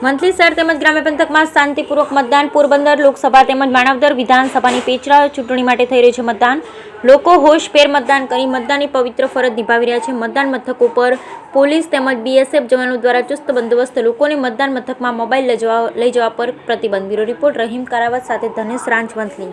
મંથલી શહેર તેમજ ગ્રામ્ય પંથકમાં શાંતિપૂર્વક મતદાન. પોરબંદર લોકસભા તેમજ માણાવદર વિધાનસભાની પેચરા ચૂંટણી માટે થઈ રહ્યું છે મતદાન. લોકો હોશભેર મતદાન કરી મતદાનની પવિત્ર ફરજ નિભાવી રહ્યા છે. મતદાન મથકો પર પોલીસ તેમજ બીએસએફ જવાનો દ્વારા ચુસ્ત બંદોબસ્ત. લોકોને મતદાન મથકમાં મોબાઈલ લઈ જવા પર પ્રતિબંધ. બ્યુરો રિપોર્ટ રહીમ કારાવત સાથે ધનેશ રાંચ મંથલી.